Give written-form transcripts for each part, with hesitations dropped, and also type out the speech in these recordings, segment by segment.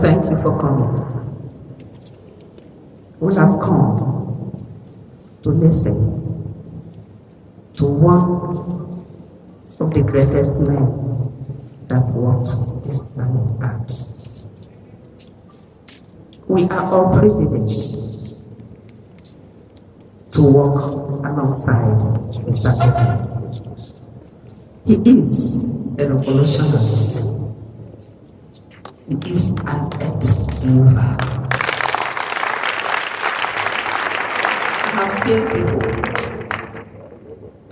thank you for coming. We have come to listen to one of the greatest men that walked this planet Earth. We are all privileged to walk alongside Mr. President. He is a revolutionist. He is an earth mover.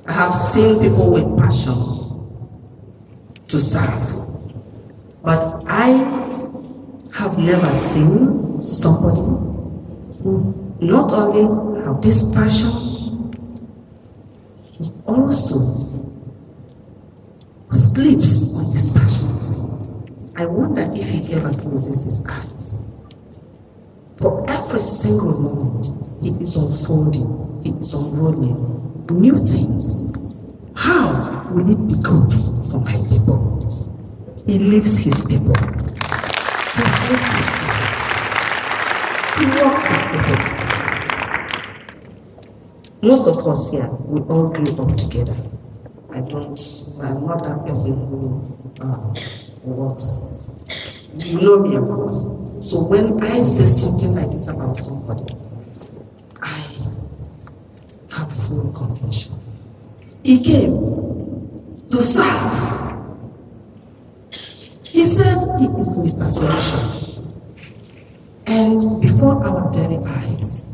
I have seen people with passion to serve, but I have never seen somebody who not only have this passion, he also sleeps on this passion. I wonder if he ever closes his eyes. For every single moment, he is unfolding, he is unrolling new things. How will it be good for my labor? He leaves his people. He leaves his people. He walks his people. Most of us here, we all grew up together. I'm not that person who works. You know me, of course. So when I say something like this about somebody, I have full conviction. He came to serve. He said he is Mr. Solution. And before our very eyes,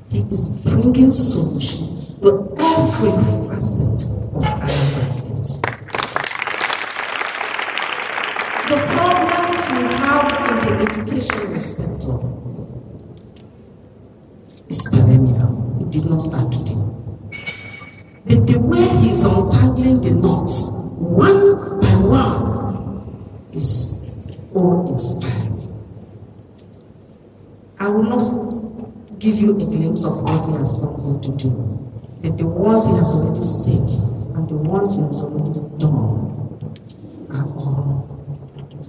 he is bringing solution to every facet of Anambra State. The problems we have in the educational sector is perennial. It did not start today. But the way he is untangling the knots, one by one, is awe-inspiring. I will not give you a glimpse of what he has come here to do. But the ones he has already said and the ones he has already done are all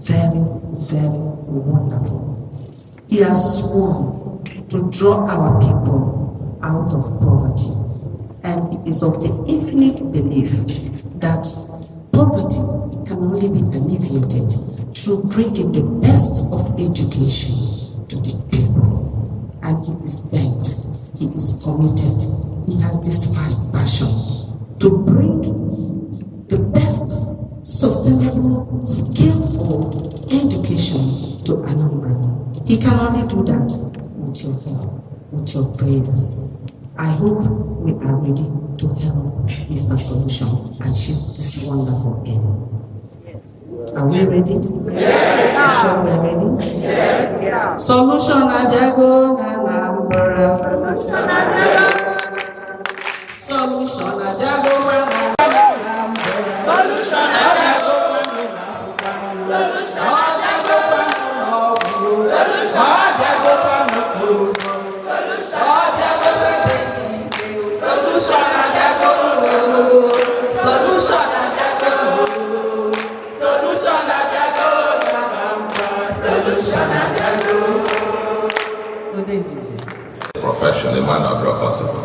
very, very wonderful. He has sworn to draw our people out of poverty. And it is of the infinite belief that poverty can only be alleviated through bringing the best of education to the people. And he is bent, he is committed, he has this passion to bring the best sustainable, skillful education to Anambra. He can only do that with your help, with your prayers. I hope we are ready to help Mr. Solution achieve this wonderful aim. Are we ready? Yes. Sure we're ready? Yes. Yeah. Solution Adiago Anambra. Solution Adiago Anambra. Solution Adiago Anambra. Solution profession, a man of drug possible.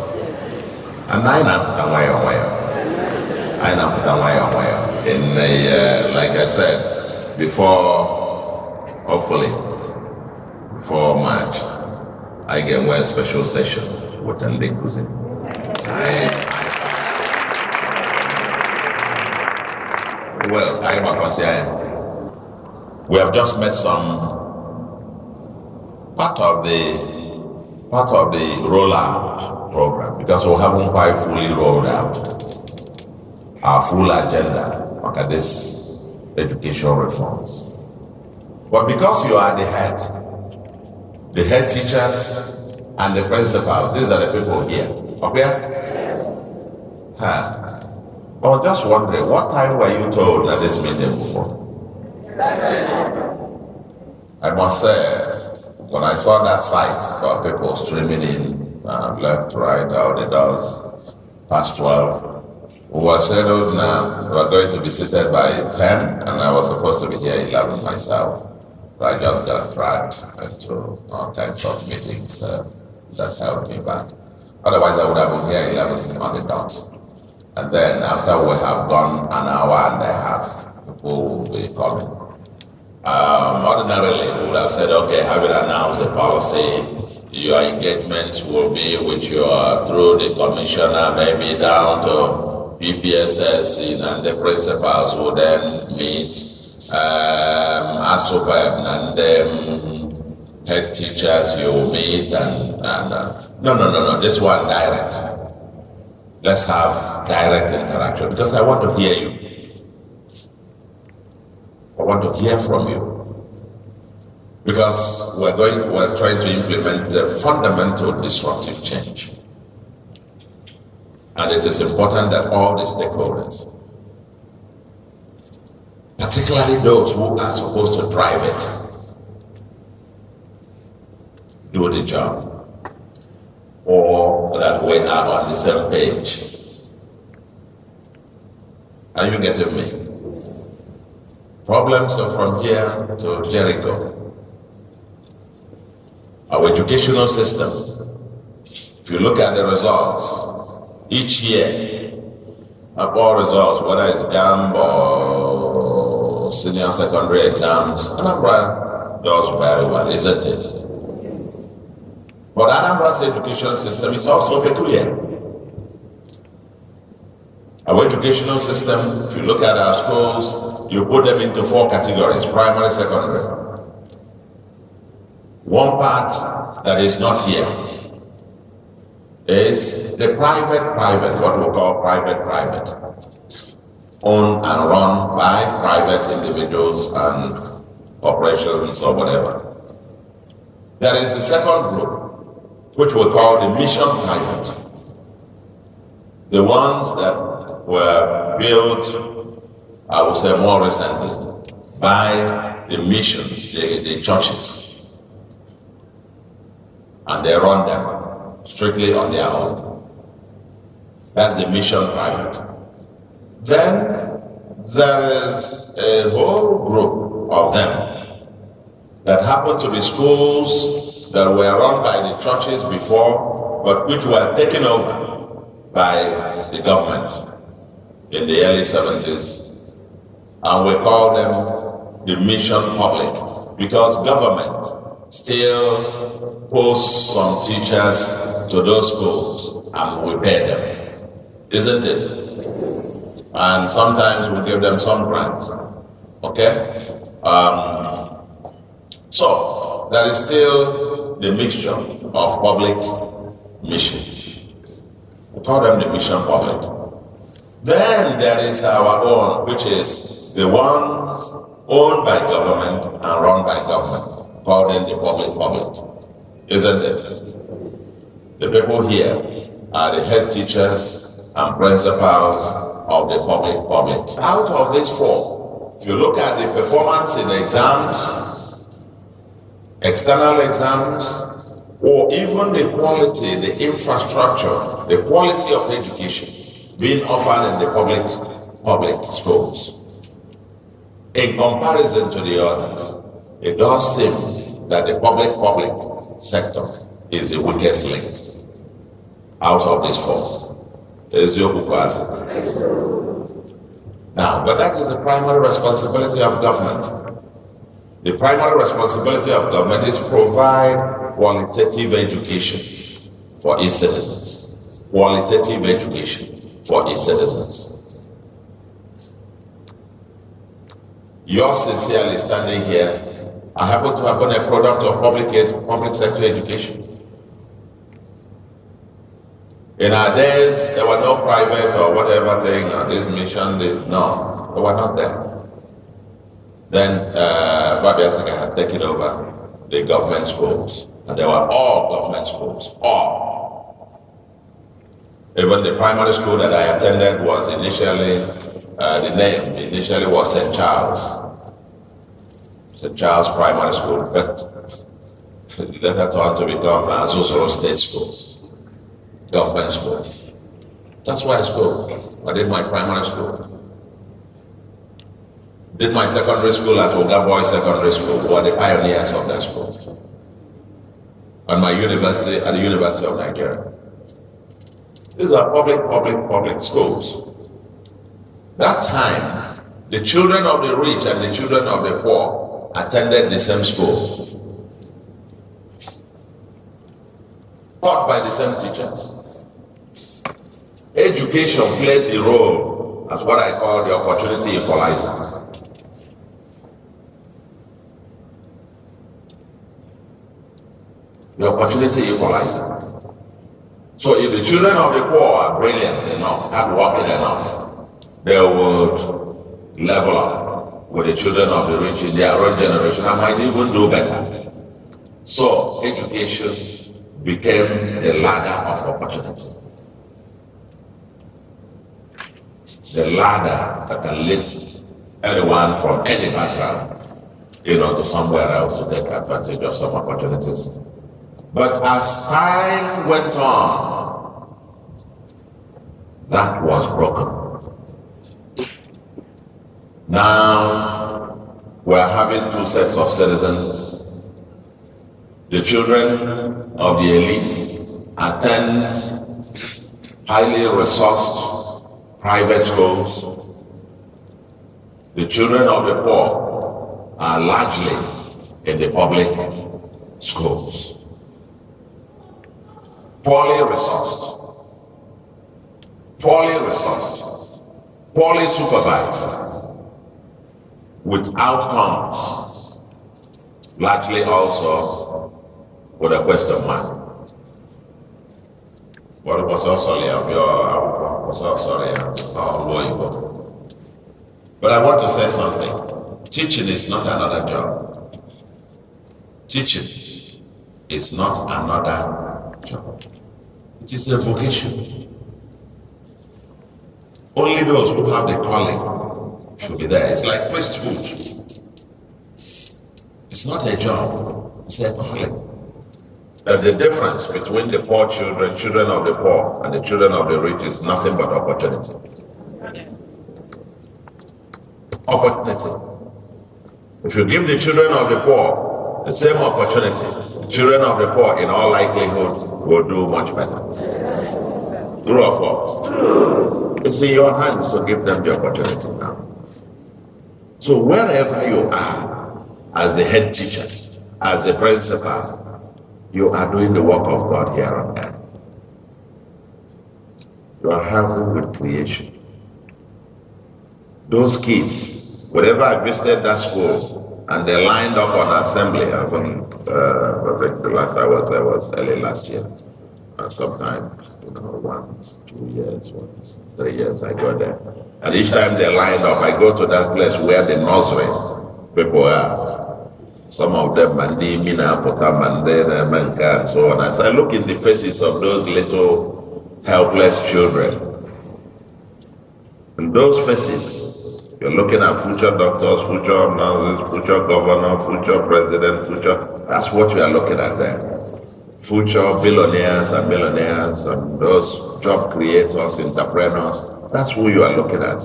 And I know in a, like I said before, hopefully before March, I get one special session with Andy Cousin. Well, we have just met some part of the rollout program, because we haven't quite fully rolled out our full agenda at this educational reforms. But because you are the head teachers and the principals, these are the people here. Okay? Yes. I was just wondering, what time were you told at this meeting before? I must say, when I saw that sight, there were people streaming in, left, right, out the doors, past 12. We were scheduled now, we were going to be seated by 10, and I was supposed to be here 11 myself. I just got dragged into all kinds of meetings that held me back. Otherwise, I would have been here 11 on the dot. And then after we have gone an hour and a half, people will be coming. Ordinarily, we would have said, okay, have it announced a policy. Your engagements will be with your, through the commissioner, maybe down to PPSS, and the principals will then meet as superb, and then head teachers you will meet, and no, this one direct. Let's have direct interaction, because I want to hear you. I want to hear from you. Because we're trying to implement the fundamental disruptive change. And it is important that all the stakeholders, particularly those who are supposed to drive it, do the job. Or that we are on the same page. Are you getting me? Problems are from here to Jericho. Our educational system, if you look at the results, each year, all results, whether it's GAMB or senior secondary exams, Anambra does very well, isn't it? But Anambra's education system is also peculiar. Our educational system, if you look at our schools, you put them into 4 categories: primary, secondary. One part that is not here is the private, what we call private, owned and run by private individuals and corporations or whatever. There is the second group, which we call the mission private. The ones that were built, I would say more recently, by the missions, the churches. And they run them strictly on their own. That's the mission private. Then there is a whole group of them that happen to be schools that were run by the churches before, but which were taken over by the government in the early 70s. And we call them the mission public, because government still posts some teachers to those schools and we pay them, isn't it? And sometimes we give them some grants, okay? So there is still the mixture of public mission. We call them the mission public. Then there is our own, which is the ones owned by government and run by government, called them the public, isn't it? The people here are the head teachers and principals of the public. Out of these 4, if you look at the performance in exams, external exams, or even the quality, the infrastructure, the quality of education being offered in the public schools, in comparison to the others, it does seem that the public sector is the weakest link out of these 4. Now, but that is the primary responsibility of government. The primary responsibility of government is to provide qualitative education for its citizens. Qualitative education for its citizens. Yours sincerely standing here, I happen to have been a product of public sector education. In our days, there were no private or whatever thing, or this mission, no, they were not there. Then Babi Asika had taken over the government schools, and they were all government schools, all. Even the primary school that I attended was initially, the name initially was St. Charles Primary School, but later turned to become Zuzoro State School, government school. That's why I did my primary school. Did my secondary school at Oga Boys Secondary School, who are the pioneers of that school. And my university at the University of Nigeria. These are public schools. That time, the children of the rich and the children of the poor attended the same school. Taught by the same teachers. Education played the role as what I call the opportunity equalizer. The opportunity equalizer. So if the children of the poor are brilliant enough, hardworking enough, they would level up with the children of the rich in their own generation and might even do better. So education became the ladder of opportunity. The ladder that can lift anyone from any background, to somewhere else to take advantage of some opportunities. But as time went on, that was broken. Now we're having two sets of citizens. The children of the elite attend highly resourced private schools. The children of the poor are largely in the public schools. Poorly resourced, poorly supervised, with outcomes largely also with a question mark. What was also But I want to say something. Teaching is not another job. Teaching is not another job. It is a vocation. Only those who have the calling should be there. It's like priesthood. It's not a job, it's a calling. The difference between the poor children of the poor, and the children of the rich is nothing but opportunity. Opportunity. If you give the children of the poor the same opportunity, the children of the poor in all likelihood will do much better. True or false? It's in your hands to give them the opportunity now. So wherever you are, as a head teacher, as a principal, you are doing the work of God here on earth. You are helping with creation. Those kids, whenever I visited that school, and they lined up on assembly, I think the last I was there was early last year. Sometime, 1, 2 years, 3 years I go there. And each time they lined up, I go to that place where the nursery people are. Some of them, Mandi, Mina, Pota, Mande, Manka, and so on. As I look in the faces of those little helpless children, in those faces, you're looking at future doctors, future nurses, future governor, future president, that's what you are looking at there. Future billionaires and millionaires and those job creators, entrepreneurs, that's who you are looking at.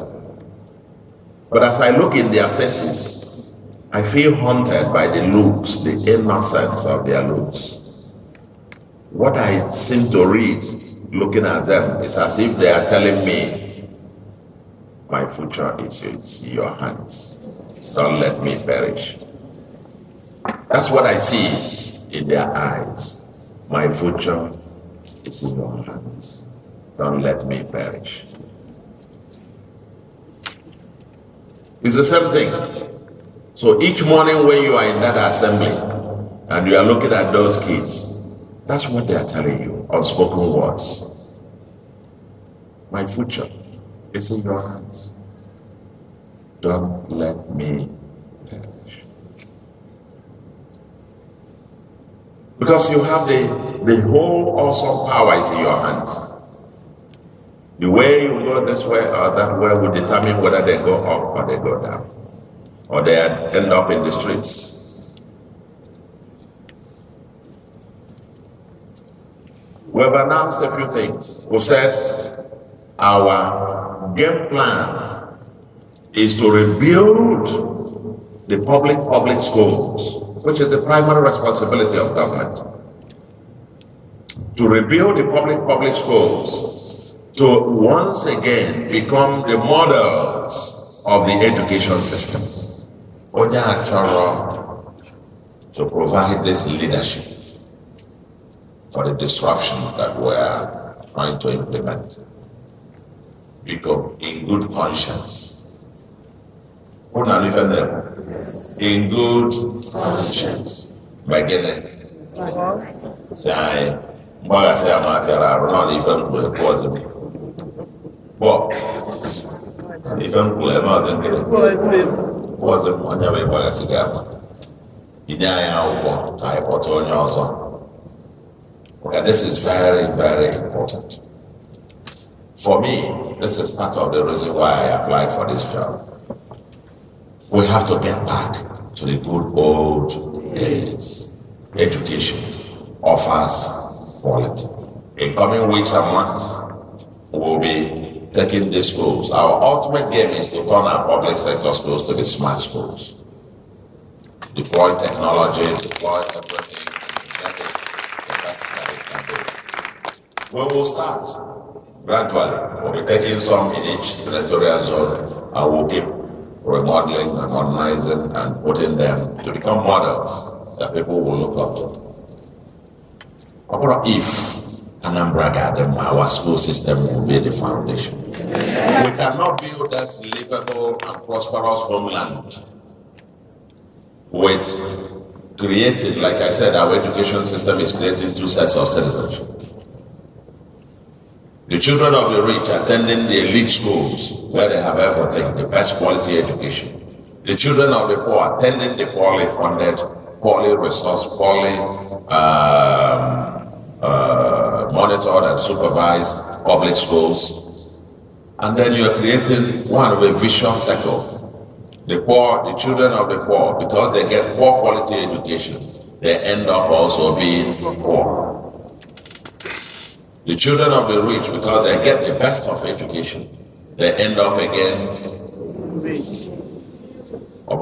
But as I look in their faces, I feel haunted by the looks, the innocence of their looks. What I seem to read, looking at them, is as if they are telling me, my future is in your hands. Don't let me perish. That's what I see in their eyes. My future is in your hands. Don't let me perish. It's the same thing. So each morning when you are in that assembly and you are looking at those kids, that's what they are telling you, unspoken words. My future is in your hands. Don't let me perish. Because you have the whole awesome power is in your hands. The way you go this way or that way will determine whether they go up or they go down, or they end up in the streets. We have announced a few things. We've said our game plan is to rebuild the public schools, which is the primary responsibility of government. To rebuild the public schools, to once again become the models of the education system. To provide this leadership for the disruption that we are trying to implement. Because in good conscience, in good conscience, beginning, say, Mbaga say I'm not even possible. But even wasn't on your way by a cigar. Okay, this is very, very important. For me, this is part of the reason why I applied for this job. We have to get back to the good old days. Education offers quality. In coming weeks and months, we'll be taking these schools. Our ultimate game is to turn our public sector schools to be smart schools. Deploy technology, deploy everything, and get it the best that it can do. We will start gradually. We'll be taking some in each senatorial zone, and we'll keep remodeling and modernizing and putting them to become models that people will look up to. But if Anambra got them, our school system will be the foundation. We cannot build that livable and prosperous homeland with creating, like I said, our education system is creating two sets of citizenship. The children of the rich attending the elite schools where they have everything, the best quality education. The children of the poor attending the poorly funded, poorly resourced, poorly monitored and supervised public schools. And then you're creating one of a vicious cycle. The poor, the children of the poor, because they get poor quality education, they end up also being poor. The children of the rich, because they get the best of education, they end up again rich. He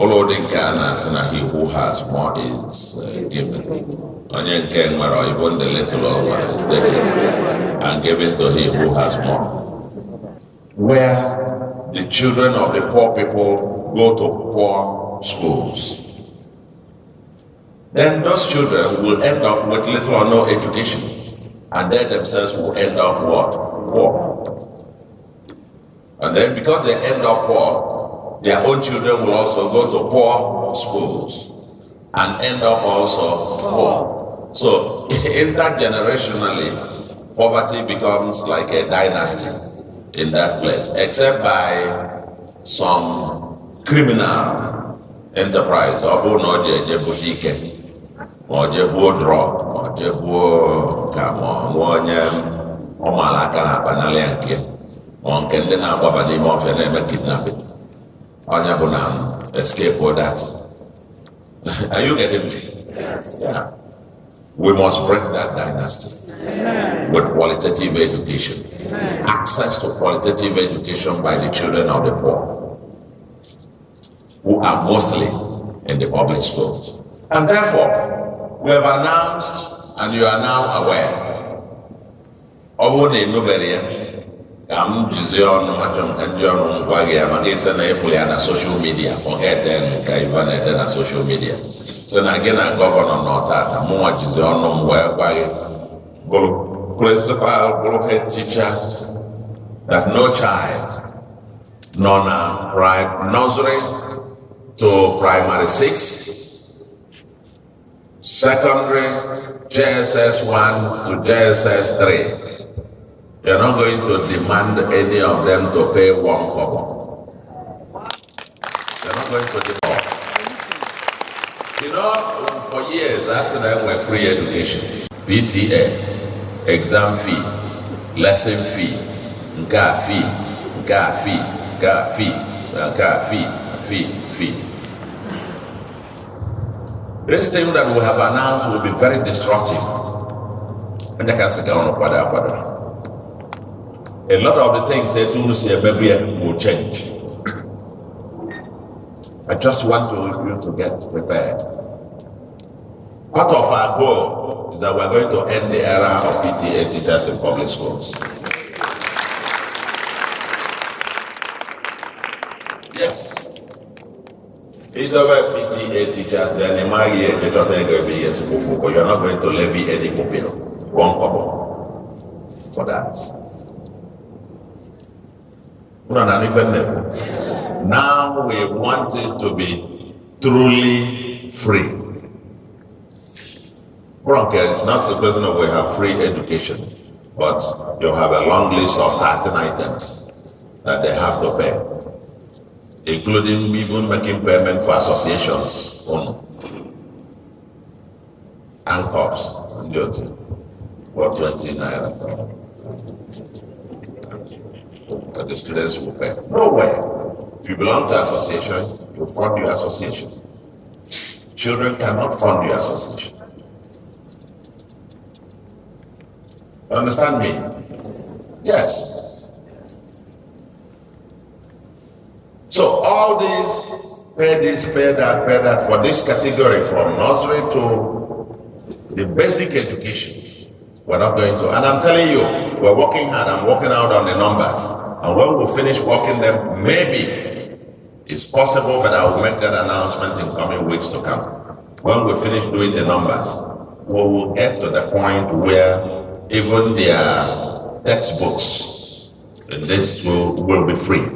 who has more is given. Even the little one is taken and given to him who has more. Where the children of the poor people go to poor schools, then those children will end up with little or no education. And they themselves will end up what? Poor. And then because they end up poor, their own children will also go to poor schools and end up also poor. So intergenerationally, poverty becomes like a dynasty in that place, except by some criminal enterprise. Or Jebu drop, or Jebu come on, or Malakana Banalianke, on Kendena Babadi Morphin and kidnapping. On Yabunam, escape or that. Are you getting me? Yes. Yeah. We must break that dynasty with qualitative education. Access to qualitative education by the children of the poor, who are mostly in the public schools. And therefore, we have announced, and you are now aware, social media, forget them, even social media. So again, I governor not that, more Gizion, whereby principal, head teacher, that no child, nursery to primary 6, secondary, JSS 1 to JSS 3. You're not going to demand any of them to pay 1 kobo. You're not going to demand. You know, for years, I said that we're free education. PTA, exam fee, lesson fee, fee. This thing that we have announced will be very disruptive. And I can say, a lot of the things they do will change. I just want you to get prepared. Part of our goal is that we're going to end the era of PTA teachers in public schools. Yes. Either PTA teachers, then in my year, you're not going to levy any pupil, 1 kobo for that. Now we want it to be truly free. It's not the question of we have free education, but you have a long list of 13 items that they have to pay, including even making payment for associations, ANCOPs, for 20 naira. That the students will pay. Nowhere. If you belong to association, you fund your association. Children cannot fund your association. Understand me? Yes. So all these, pay this, pay that, for this category from nursery to the basic education, we're not going to. And I'm telling you, we're working hard. I'm working out on the numbers. And when we finish working them, maybe it's possible, but I will make that announcement in coming weeks to come. When we finish doing the numbers, we will get to the point where even their textbooks in this will be free.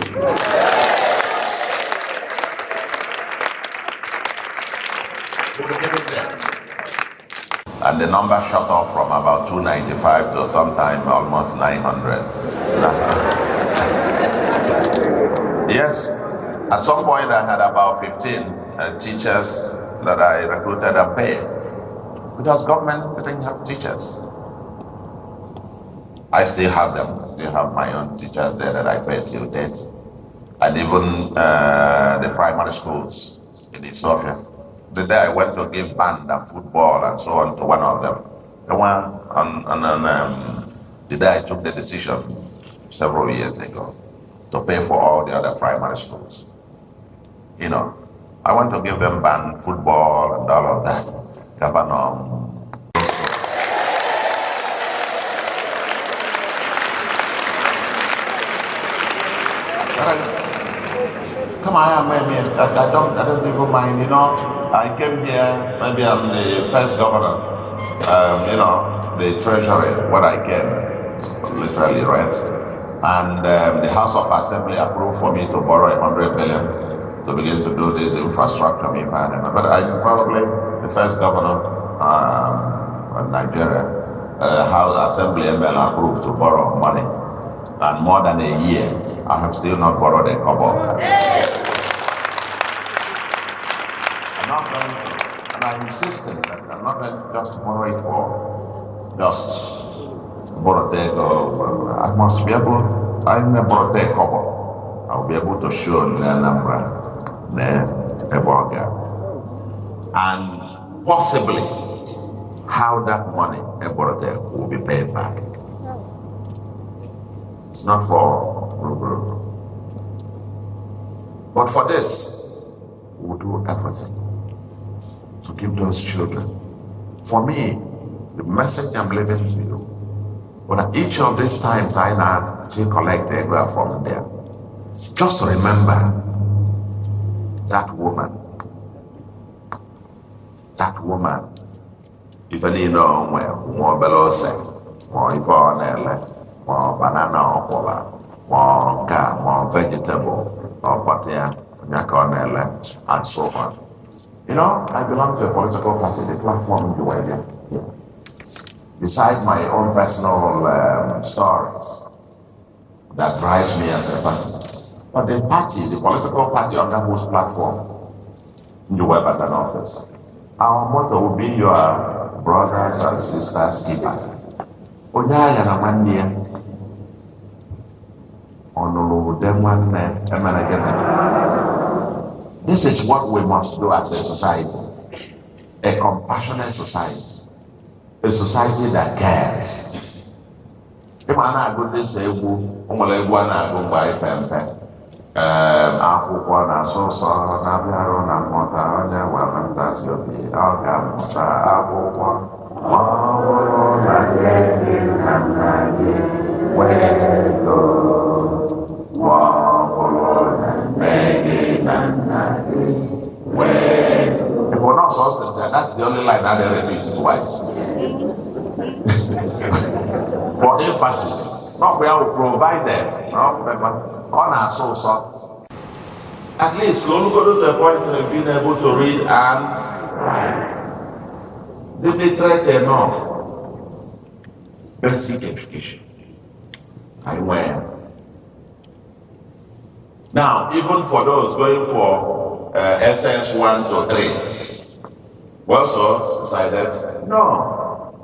And the number shot up from about 295 to sometime almost 900. Yes, at some point I had about 15 teachers that I recruited and paid, because government didn't have teachers. I still have them. I still have my own teachers there that I pay till date. And even the primary schools in Ethiopia. The day I went to give band and football and so on to one of them, the one the day I took the decision several years ago to pay for all the other primary schools. You know, I want to give them band, football and all of that. Governor. Come on, maybe I don't even mind, you know. I came here, maybe I'm the first governor, the treasury, what I came, literally, right? And the House of Assembly approved for me to borrow 100 million to begin to do this infrastructure. But I'm probably the first governor of Nigeria, House Assembly ML approved to borrow money. And more than a year, I have still not borrowed a kobo. I'm not going to, and I'm insisting that I'm not going to just borrow it for just borrow. I must be able, I'm a borrow kobo. I'll be able to show in Anambra, and possibly how that money will be paid back. It's not for but for this, we'll do everything to give those children. For me, the message I'm leaving to you, but at each of these times I now collect a from there, just remember that woman, even you know where more below say, more banana or cola, more vegetable, or potato, and so on. You know, I belong to a political party, the platform you were there. Yeah. Besides my own personal stories that drives me as a person, but the party, the political party under whose platform you were at an office, our motto will be your brothers and sisters keeper. This is what we must do as a society, a compassionate society, a society that cares. akwụkwọ na-asụ ụsọ na-abịarụ na mmụta onye nwere ntasị obi ọ ga-amụta akwụkwọ ma ọ bụrụ na nne gị na nna gị nwee ego ma ọ bụrụ na nne gị na nna gị nwee ego. If we're not sustained, that's the only line that they repeat twice. For emphasis, not where we provided, on our source. At least, we'll go to the point of being able to read and write. Literate enough. Basic education. I wear. Now, even for those going for SS 1 to 3, we also decided, no.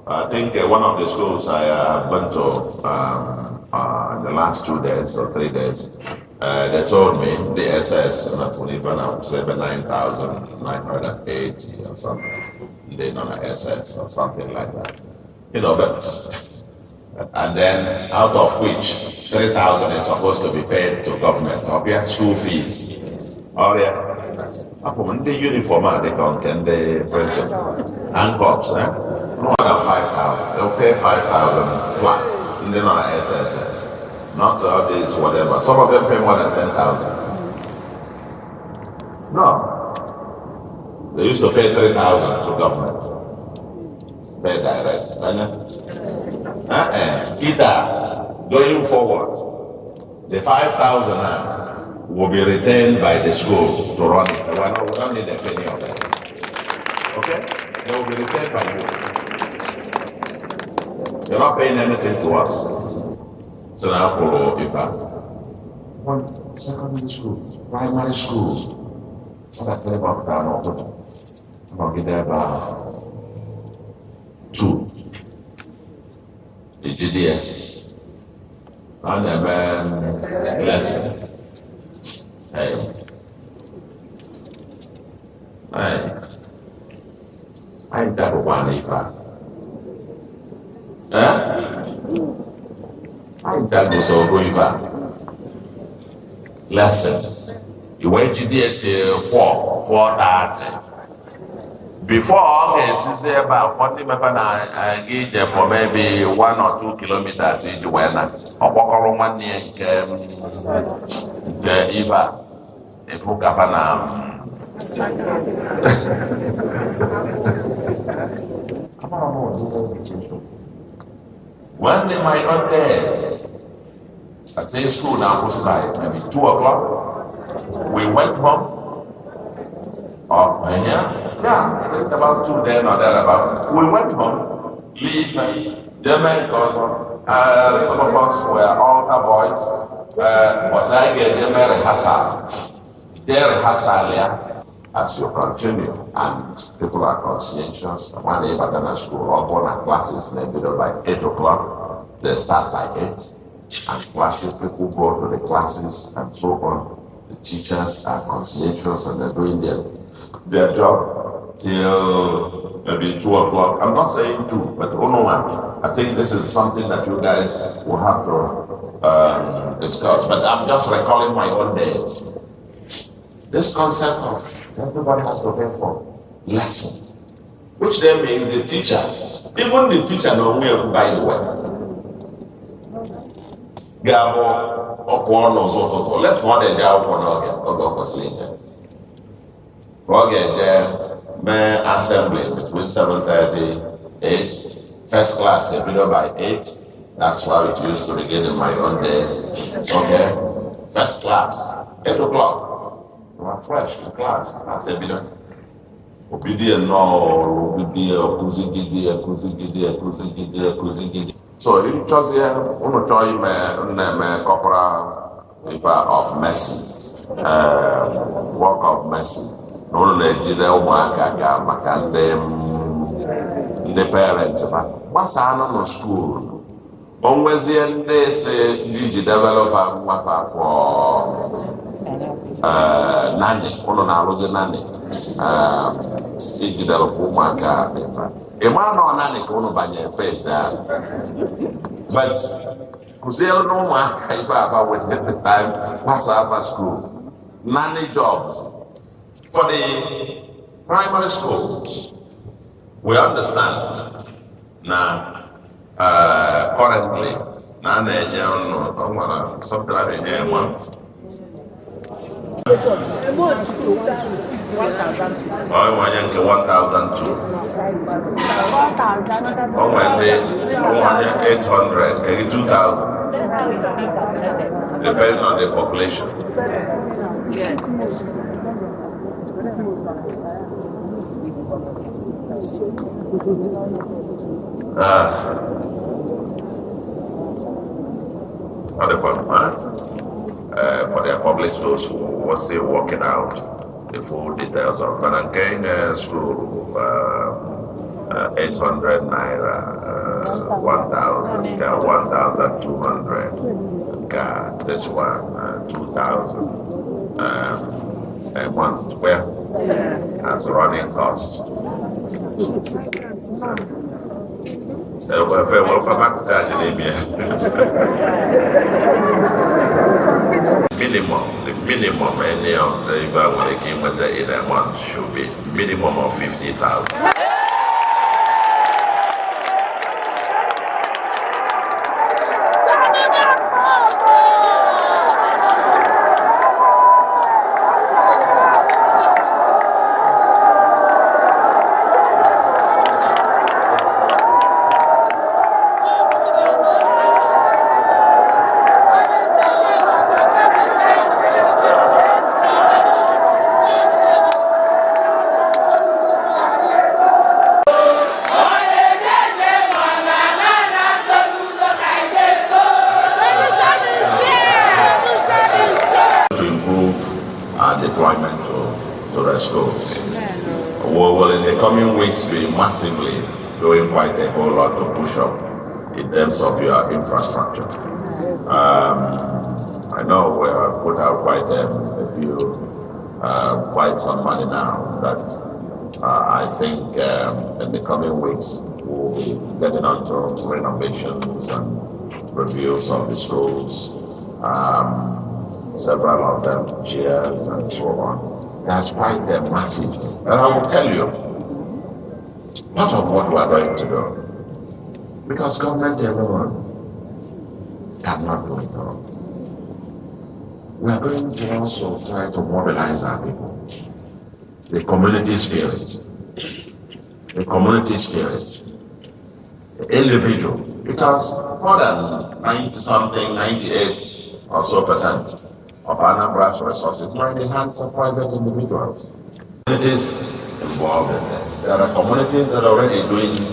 I think one of the schools I went to in the last 2 days or 3 days, they told me the SS and I could even have 9,980 or something. They know the SS or something like that. You know, but and then out of which 3,000 is supposed to be paid to government or their school fees. Or from the uniform they can the prison and cops, no more than 5,000. They'll pay 5,000 flat in the SSS. Not all these whatever. Some of them pay more than 10,000. No. They used to pay 3,000 to government. Pay direct. Either going forward, the 5,000 will be retained by the school to run it. We don't need a penny of that. Okay? They will be retained by you. You're not paying anything to us. So now follow IFA. One secondary school, primary school. What I tell about that, I'm going to get there about 2. Did you hear? And a lesson. Hey. I got one IFA. I got so IFA. Lesson. You wait to get till 4:30. Before, it's there about 40 minutes. I get there for maybe 1 or 2 kilometers in the weather. I walk around 1 year in the IFA. If you have one in my own days, I say school now was like maybe 2 o'clock. We went home. I think about 2 then or thereabout. We went home, leave the Americans. Some of us were altar boys. Was I get the rehearsal? The rehearsal as you continue, and people are conscientious. One day, but then at school, all born at classes, maybe by 8 o'clock. They start by 8, and classes, people go to the classes and so on. The teachers are conscientious and they're doing their job till maybe 2 o'clock. I'm not saying 2, but only 1. I think this is something that you guys will have to discuss. But I'm just recalling my own days. This concept of everybody has to pay for lesson, which then means the teacher, even the teacher knows where to buy the way. Gabo upon or so. Let's one day go upon May assembly between 7:30, 8, first class by 8. That's why it used to begin in my own days. Okay, first class, 8 o'clock. We are fresh in class. I said, obedient no, so you just here, corporal of mercy, work of mercy. No legend, the parents. What's on school? Always they say, did you develop a for nanny? Nanny. Did you develop a man or nanny? But Kusiel no one about with the time pass after school. Nanny jobs for the primary schools. We understand now. Currently, now something like a month. I want 1,002. I want 800, maybe 2,000. Depending on the population. Not the problem, for their public schools who were still working out the full details of Banankain school, 800 naira, 1,000, 1,200, this one, 2,000, a month, where as running cost. The minimum any of the even in a month should be minimum of 50,000. Deployment to the schools. Will in the coming weeks be massively doing quite a whole lot to push up in terms of your infrastructure. I know we have put out quite some money now that I think in the coming weeks we'll be getting onto renovations and reviews of the schools. Several of them chairs and so on. That's quite a massive thing. And I will tell you part of what we are going to do, because government alone cannot do it all. We are going to also try to mobilize our people. The community spirit, the individual, because more than 90-something, 98 or so percent of Anambra's resources are in the hands of private individuals. Communities involved in this. There are communities that are already doing it.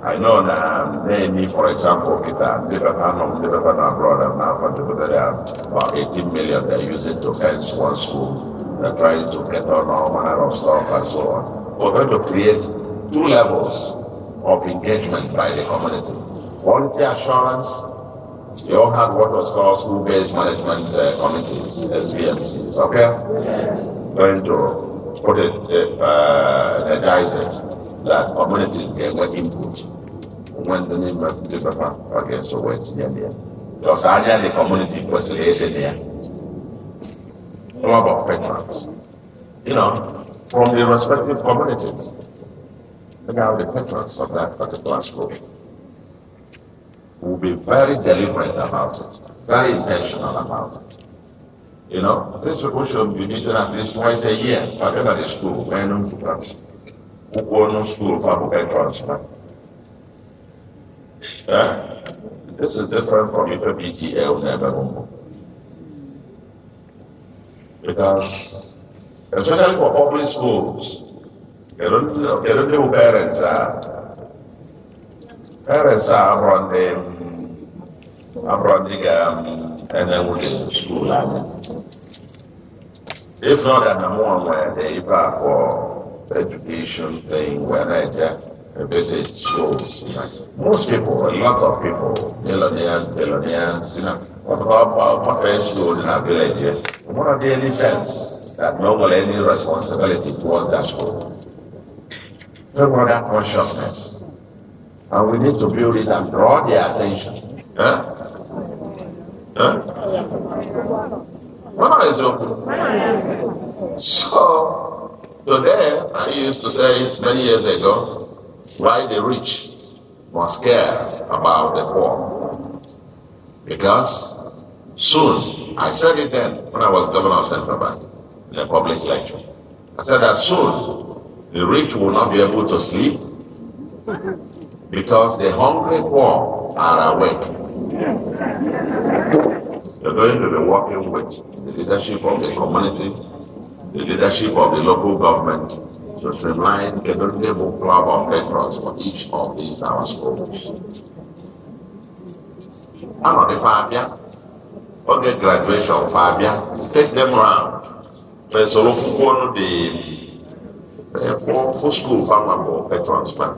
I know that for example, abroad have now contributed about 18 million they're using to fence one school. They're trying to get on all manner of stuff and so on. We're going to create two levels of engagement by the community. Quality assurance. We all had what was called school-based management committees, SBMCs, okay? Yes. Going to put it, energize it, that communities get input. When the name of the paper, okay, so what's the idea? Because I the community was created there. Club of patrons, from the respective communities. Look how the patrons of that particular school will be very deliberate about it, very intentional about it. These people should be meeting at least twice a year, whatever the school, school for patrons. This is different from if a PTA never. Because, especially for public schools, they don't know who parents are. Parents are and then we get school. If not, then the one where they for education thing, where they visit schools. Most people, a lot of people, billionaires, what about first school in our village? What are the any sense that no one any responsibility towards that school? Feel that consciousness. And we need to build it and draw their attention Huh? Huh? No, it's open. So, today, I used to say many years ago, why the rich must care about the poor. Because soon, I said it then when I was governor of Central Bank in a public lecture. I said that soon the rich will not be able to sleep because the hungry poor are awake. You're going to be working with the leadership of the community, the leadership of the local government to streamline the Nursery club of patrons for each of these our schools. I'm not a Fabia. Okay, graduation, Fabia. Take them around. There's a lot of for school, family, patrons, man.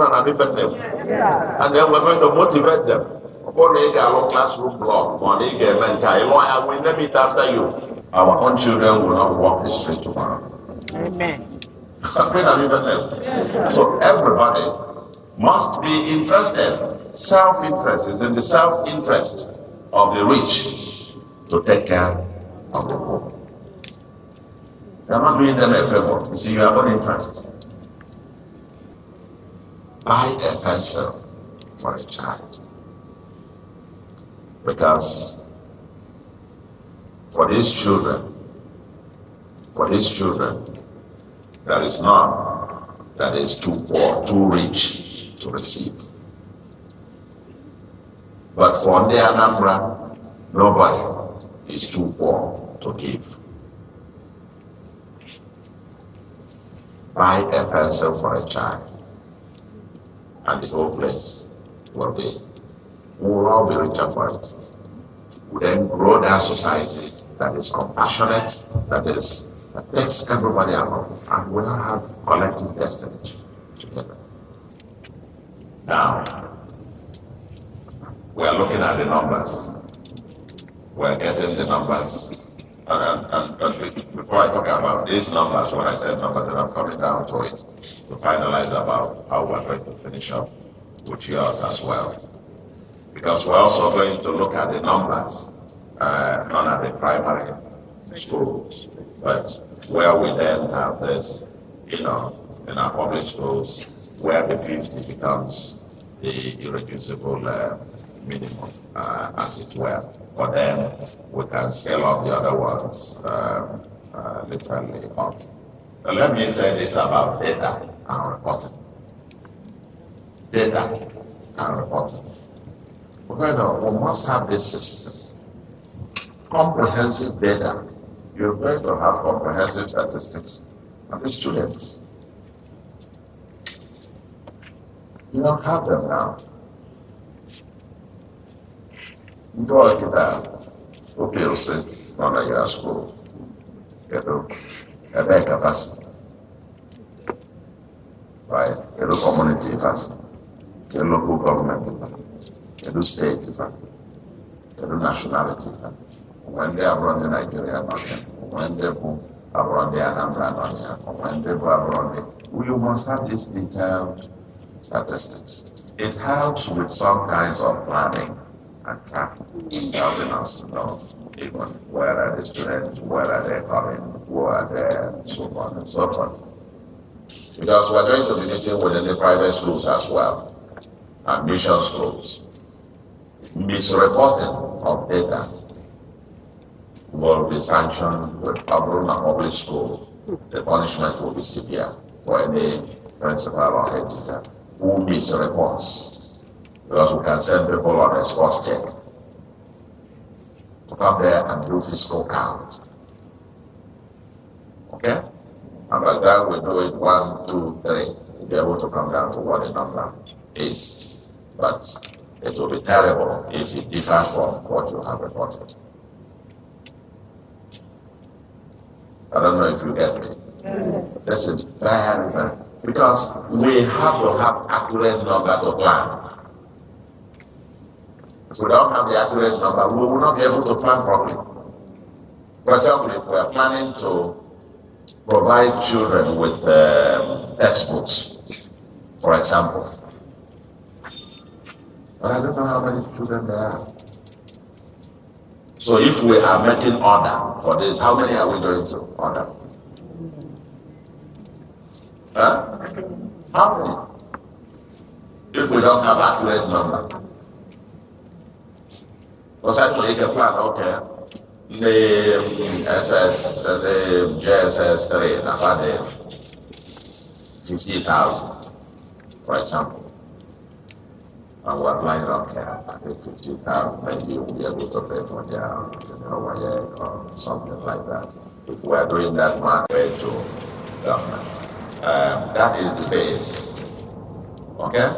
I different them. And then we're going to motivate them. Or they get a classroom block, or they get mental. I will never meet after you. Our own children will not walk the street tomorrow. Amen. So everybody must be interested. Self-interest is in the self-interest of the rich to take care of the poor. You're not doing them a favor. You see, you have own interest. Buy a pencil for a child. Because for these children, there is none that is too poor, too rich to receive. But for the Anambra, nobody is too poor to give. Buy a pencil for a child, and the whole place will be, we will all be richer for it. We then grow that society that is compassionate, that takes everybody along, and we'll have collective destiny together. Now, we are looking at the numbers. We're getting the numbers. And before I talk about these numbers, when I said numbers, then I'm coming down to it to finalize about how we're going to finish up with yours as well. Because we're also going to look at the numbers, not at the primary schools, but where we then have this, in our public schools, where the 50 becomes the irreducible minimum, as it were. But then we can scale up the other ones literally up. Now, let me say this about data and reporting. Data and reporting. We must have this system. Comprehensive data. You're going to have comprehensive statistics of the students. You don't have them now. You go to that. Okay, you'll say, not like your school. Get a bank capacity. Right? Get a community capacity. Get a local government capacity. Get a state capacity. Get a nationality capacity. When they are running Nigeria, not here. When they are running Anambra, not here. When they are running, you must have these detailed statistics. It helps with some kinds of planning and tracking, helping us to know even where are the students, where are they coming, who are there, and so on and so forth. Because we're going to be meeting within the private schools as well, and mission schools. Misreporting of data will be sanctioned with public school. The punishment will be severe for any principal or head teacher who misreports. Because we can send people on a spot check to come there and do fiscal count. Okay? And like that, we do it 1, 2, 3. We'll be able to come down to what the number is. But it will be terrible if it differs from what you have reported. I don't know if you get me. Yes. That's a very, very, because we have to have accurate number to plan. If we don't have the accurate number, we will not be able to plan properly. For example, if we are planning to provide children with textbooks, for example, But I don't know how many children there are. So if we are making order for this, how many are we going to order? Huh? How many? If we don't have accurate number. Because I make a plan, okay. The SS, the JSS 3, about the 50,000, for example. And we're applying up there, I think 50,000, maybe we'll be able to pay for their or something like that. If we're doing that much way to government. That is the base. Okay?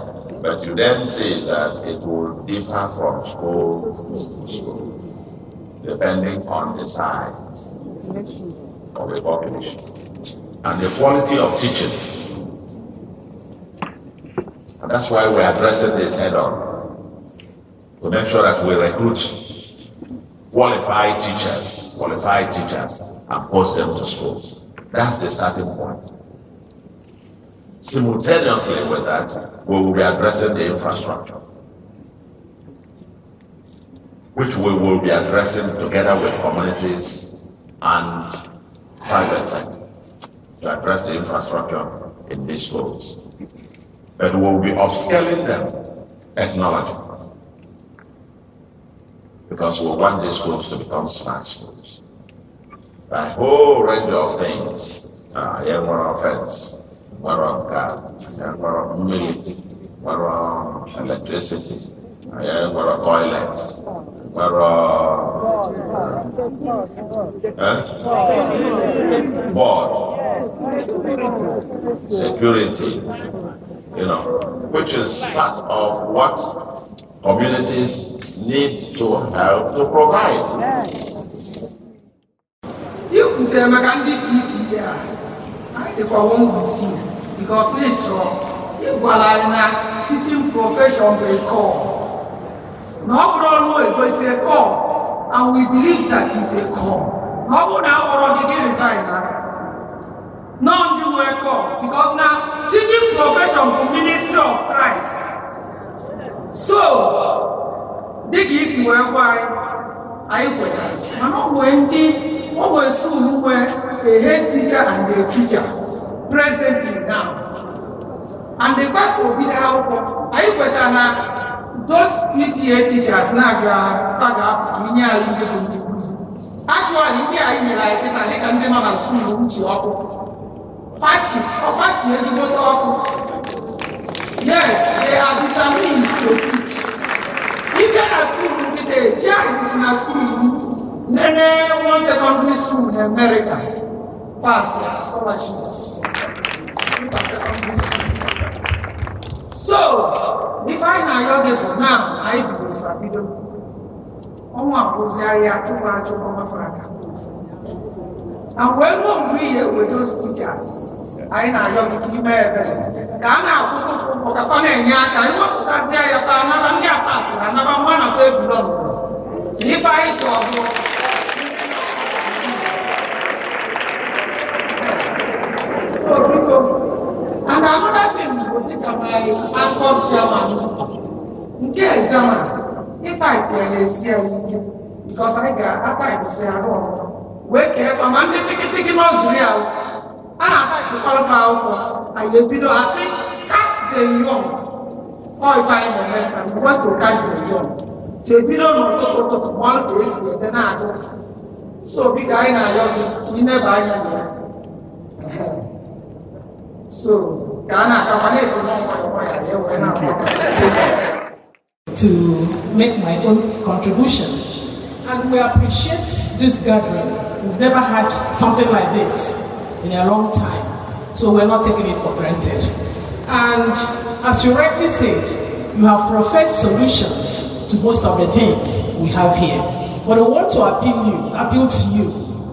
But you then see that it will differ from school to school, depending on the size of the population and the quality of teaching. And that's why we're addressing this head on, to make sure that we recruit qualified teachers, and post them to schools. That's the starting point. Simultaneously with that, we will be addressing the infrastructure, which we will be addressing together with communities and private sector to address the infrastructure in these schools. But we will be upscaling them technologically, because we want these schools to become smart schools. A whole range of things, offense. More gas, more humidity, more electricity, more toilets, more board, security, which is part of what communities need to help to provide. If I won't with you, because nature, if I teaching profession will call. No one it was a call, and we believe that is a call. No one now already resign. None do a call, because now teaching profession is ministry of Christ. So, this is why I put that. I know when what was school where a head teacher and a teacher presently now. And the first will be how I put those PTA teachers now actually like it and they can be on school which you are fact years ago. Yes, they are determined to teach. If you are school today, child is in a school, then one secondary school in America. Pass scholarship. So, if I know your now, I believe I will. And when we with those teachers, I know your email. Ghana put from Okafana and Yaka, I want to say I have another pass, another one of them. If I talk. And another thing we think of my ANCOM chairman, in case if I play because I got a type of say I don't wake up from Monday taking us real. And I like to qualify. I say catch the young. Or if I am we want to catch the young. So if you don't know to one place, then I don't. So big guy now, you never know. So, to make my own contribution, and we appreciate this gathering. We've never had something like this in a long time, so we're not taking it for granted. And as you rightly said, you have provided solutions to most of the things we have here. But I want to appeal to you.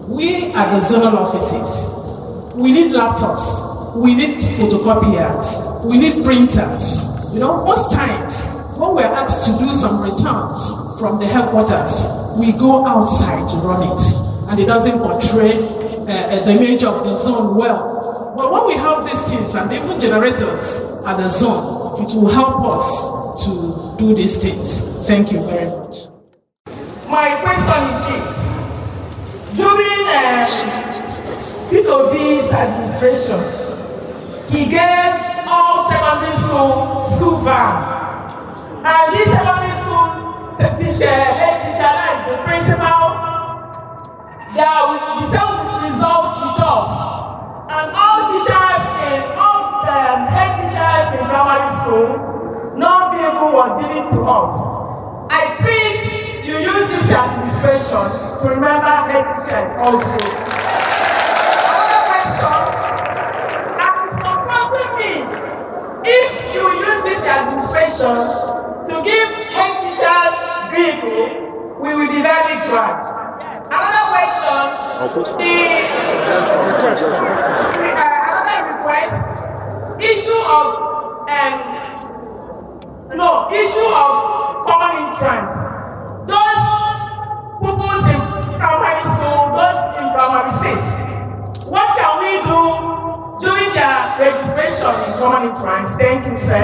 We at the zonal offices, we need laptops. We need photocopiers, we need printers. Most times when we're asked to do some returns from the headquarters, we go outside to run it, and it doesn't portray the image of the zone well. But when we have these things and even generators at the zone, it will help us to do these things. Thank you very much. My question is this. During P2B's administration, he gave all secondary school van. And this secondary school head teacher, the principal, they are with the result with us. And all teachers head teachers in primary school, no vehicle was given to us. I think you use this administration to remember head teachers also. Another question, and it's confronting me, if you use this administration to give head teachers vehicle, we will be very glad. Another question, another request, issue of common entrance. Those pupils in primary school, those in primary 6, what can we do during their registration in common entrance? Thank you, sir.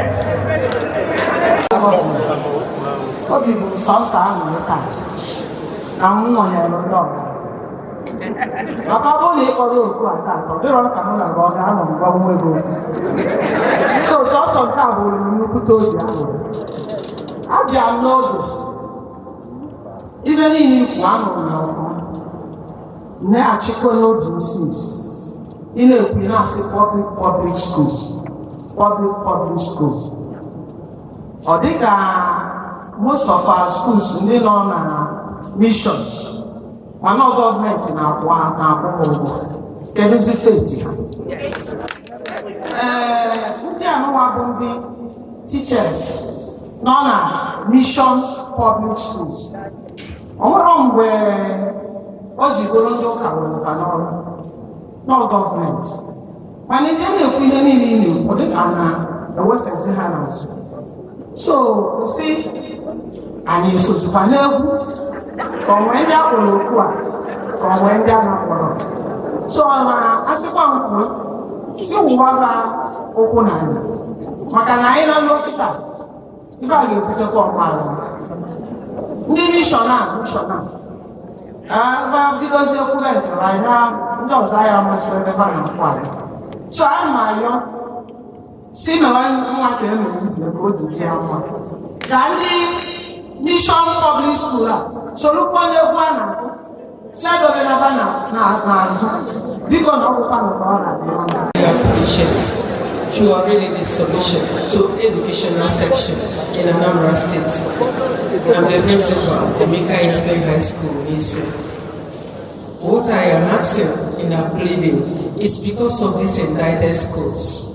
Even in one of your phone, now chicken no disease. In a public school. Or they are most of our schools in the mission. One of government in our there is a faith. Teachers, mission public schools. Where no government. When you so you see, and you so so as you open if I get put up because you couldn't right now, those I almost never know. So I'm my see my one go to jail. Mission public school. So look on the one. I appreciate you are really the solution to educational section in Anambra State. I'm the principal of the Mika Eastern High School, Nisi. What I am asking in our pleading is because of these indicted schools.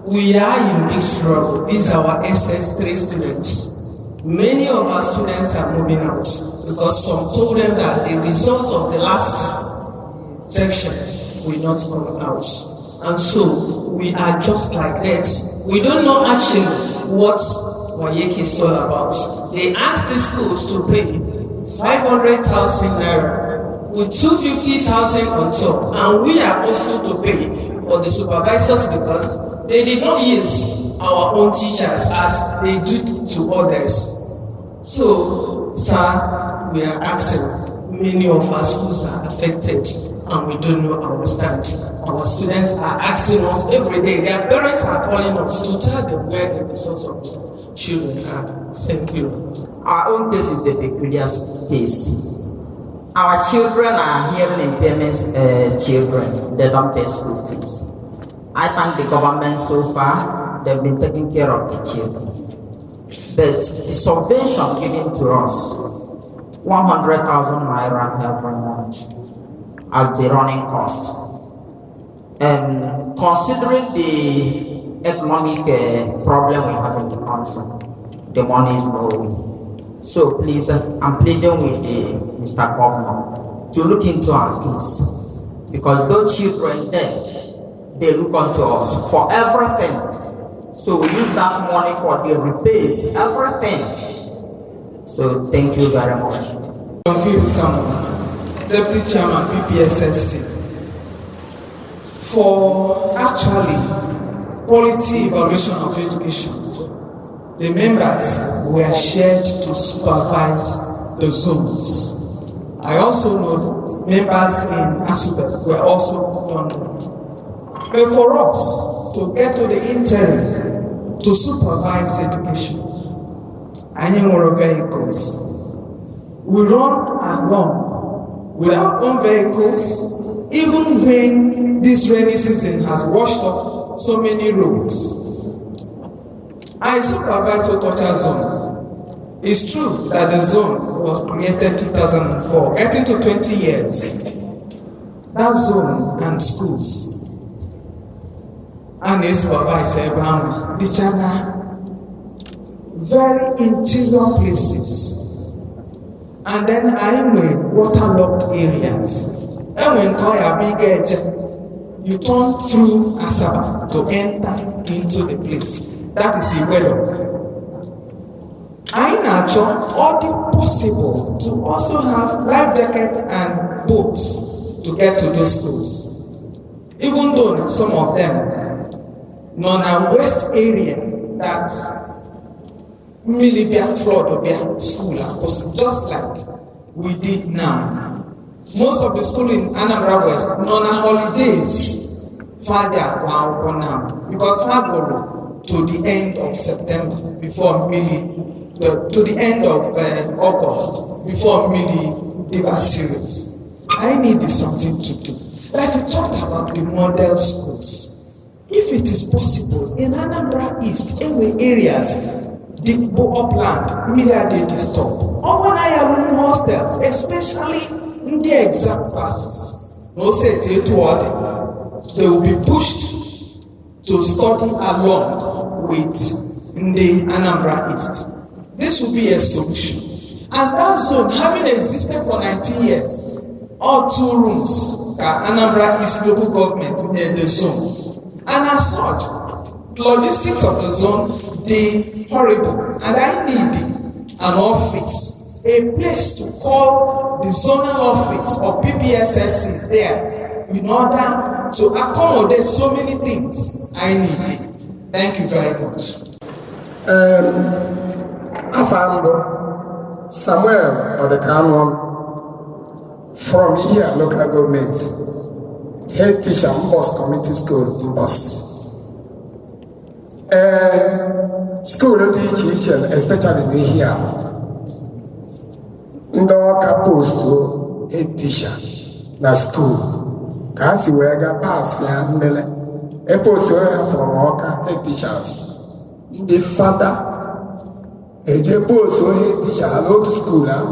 We are in big trouble. These are our SS3 students. Many of our students are moving out because some told them that the results of the last section will not come out. And so we are just like that. We don't know actually what Wayeki is all about. They asked the schools to pay 500,000 naira with 250,000 on top, and we are also to pay for the supervisors because they did not use our own teachers as they do to others. So, sir, we are asking, many of our schools are affected and we don't know our stand. Our students are asking us every day. Their parents are calling us to tell them where the results of the children are. Thank you. Our own case is a peculiar case. Our children are hearing impairments children. They don't pay school fees. I thank the government so far. They've been taking care of the children. But the subvention given to us, 100,000 naira every month as the running cost. Considering the economic problem we have in the country, the money is no way. So please, I'm pleading with Mr. Governor to look into our case, because those children there, they look unto us for everything. So we use that money for the repairs, everything. So thank you very much. Thank you, Samuel, Deputy Chairman, PPSSC, for actually quality evaluation of education. the members were shared to supervise the zones. I also know that members in Asube were also done that. But for us to get to the interim to supervise education, I need more vehicles. We run along with our own vehicles, even when this rainy season has washed off so many roads. I supervise Otocha zone. It's true that the zone was created 2004, getting to 20 years. That zone and schools and they supervise Abraham, the China, very interior places. And then I made waterlogged areas. And when Toya big edge, you turn through Asaba to enter into the place. That is the weather. I natural all the possible to also have life jackets and boats to get to those schools. Even though some of them non west area that Milibia Florida school just like we did now. Most of the school in Anambra West non holidays father now because Fagoro to the end of September before to the end of August before they were serious. I needed something to do. Like you talked about the model schools. If it is possible, in Anambra East, areas, the upland, immediately disturb. Or when I have in hostels, especially in the exam classes, no say they will be pushed to study along with the Anambra East. This will be a solution. And that zone, having existed for 19 years, all 2 rooms, Anambra East local government in the zone. And as such, logistics of the zone, they horrible. And I need an office, a place to call the zonal office of PPSSC there in order to accommodate so many things I need it. Thank you very much. Afambo Samuel Odekanon from here local government. Head teacher Mbos Community School Mbos. School teacher, especially here. Ndoka post to head teacher na school. Kasi wega pass ya mbele. E post from worker head teachers. The father eje post head teacher hello to school now.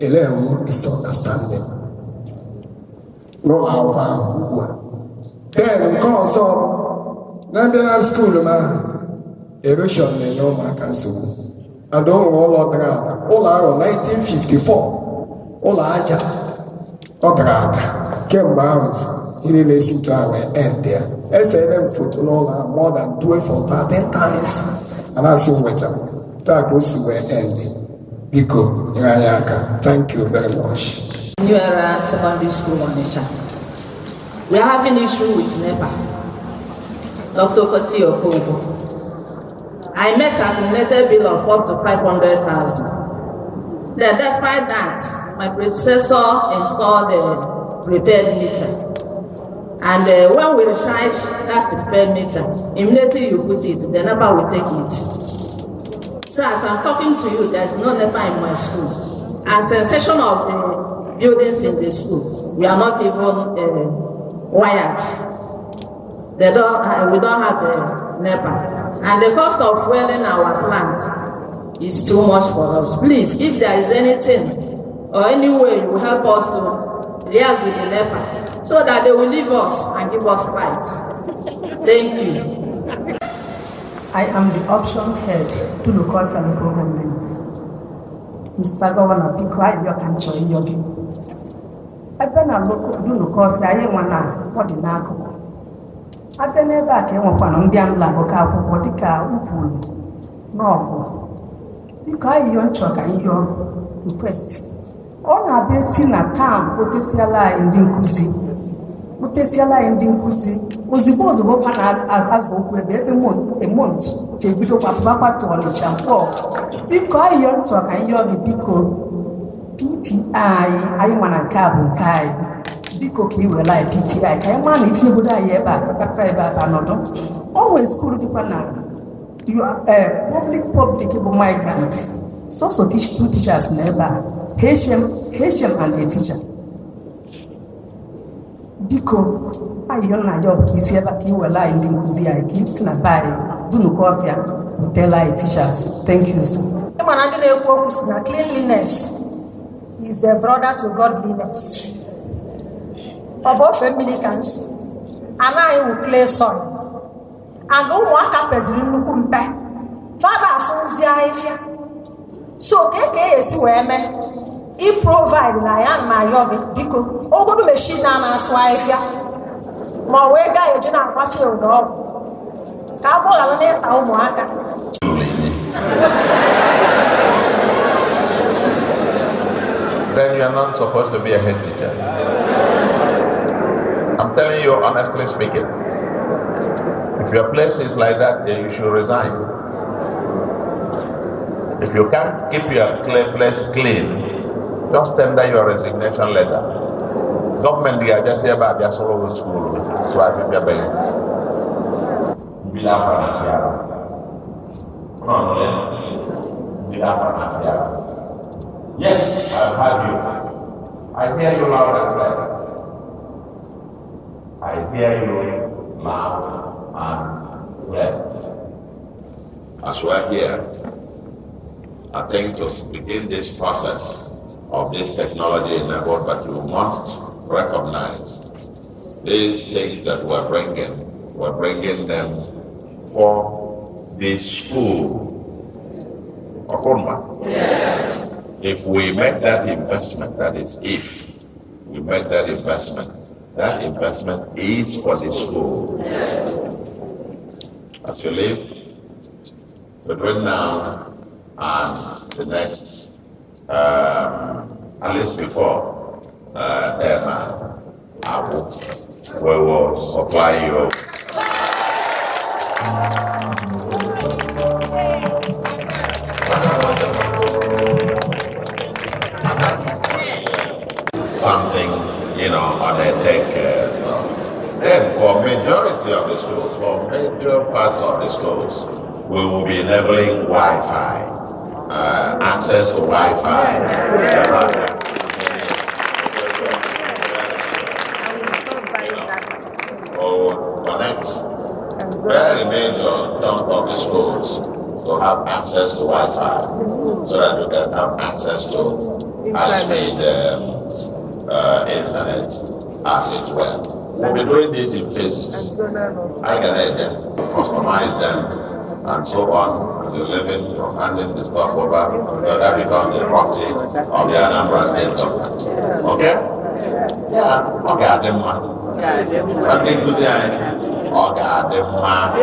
Ele misunderstanding. No then cause of Nambia school man erosion in no man can so. I don't all Odrada. All are 1954. All Aja Odrada came bounds in relation to our end there. SLM football more than 12 or 13 times. And I see what that was where ending. Biko Rayaka. Thank you very much. NAIRA secondary school on Nisha. We are having issue with NEPA. Dr. Koti Okobo. I met a accumulated bill of up to 500,000. Then despite that, my predecessor installed a prepaid meter. And when we recharge that prepaid meter, immediately you put it, the NEPA will take it. So as I'm talking to you, there's no NEPA in my school. And sensation of the buildings in the school, we are not even wired. We don't have a NEPA. And the cost of fueling our plant is too much for us. Please, if there is anything or any way you will help us to liaise with the NEPA so that they will leave us and give us light. Thank you. I am the option head to local federal government. Mr. Governor, be quiet, you can join your game. I've been a local federal what in Akoko. I've been a back in one the Amla, what the car, no. Because you're chock and your request. All have been seen at town, what is your lie in Dinkuzi. mutesiala anyị ndị nkụzi ozugbo fa na-azụ okwu ebe emont ka ebido kwapụbakwatụ Ọnịcha mkpọ biko ayọ ntụ ka anyị yọọ gị biko PTI anyị mana nke a bụ nke anyị biko ka iwere anyị PTI ka anyị maa na itinye obodo anyị ebe a kakapa ebe a nọdụ o nwere skuulu dịkwa na public bụ migrant sọsọ two teachers na ebe a HM and a teacher biko ayọ na ya ọbụ ka isi ebe ka iwere anyị ndị nkụzi anyị ka isi na be anyị dunukọ ọfịa butela anyị teachers. Thank you, sir. Ịmana ndị na-ekwu okwu si na cleanliness is a brother to godliness. Ọ bụ ofe mmiri ka nsi anaghị wụ clay soil and ụmụaka peziri nnukwu mpe fada asụzi ahịfịa so ka esi wee mee provide na ya ma ayọ gị biko ogodu machine na-asụ ahịfịa ma ọ wee gaa eji na-akwa field ọgwụ ka a bụghara n'ịta ụmụaka. Then you are not supposed to be a head teacher. I'm telling you honestly speaking. If your place is like that, then you should resign. If you can't keep your place clean, just tender your resignation letter. Government they are just here about their solo school, so I think you're Yes, I've heard you. I hear you loud and clear. I hear you loud and clear. As we're here, I think to begin this process of this technology enabled, but you must recognize these things that we're bringing them for the school. Yes. If we make that investment, that is if we make that investment is for the school. Yes. As you live, between now and the next, at least before we will supply you. Something, on a tech stuff. Then for majority of the schools, for major parts of the schools, we will be enabling Wi-Fi, access to Wi-Fi. Or connect very major chunk of the schools to have access to Wi-Fi, so that you can have access to high-speed internet as it were. We'll be doing this in phases. I can customize them and so on. As you live in, you're handing the stuff over, that becomes the property of the Anambra state government. Okay? Yeah. Okay, I didn't mind. I think good. Okay, I didn't mind.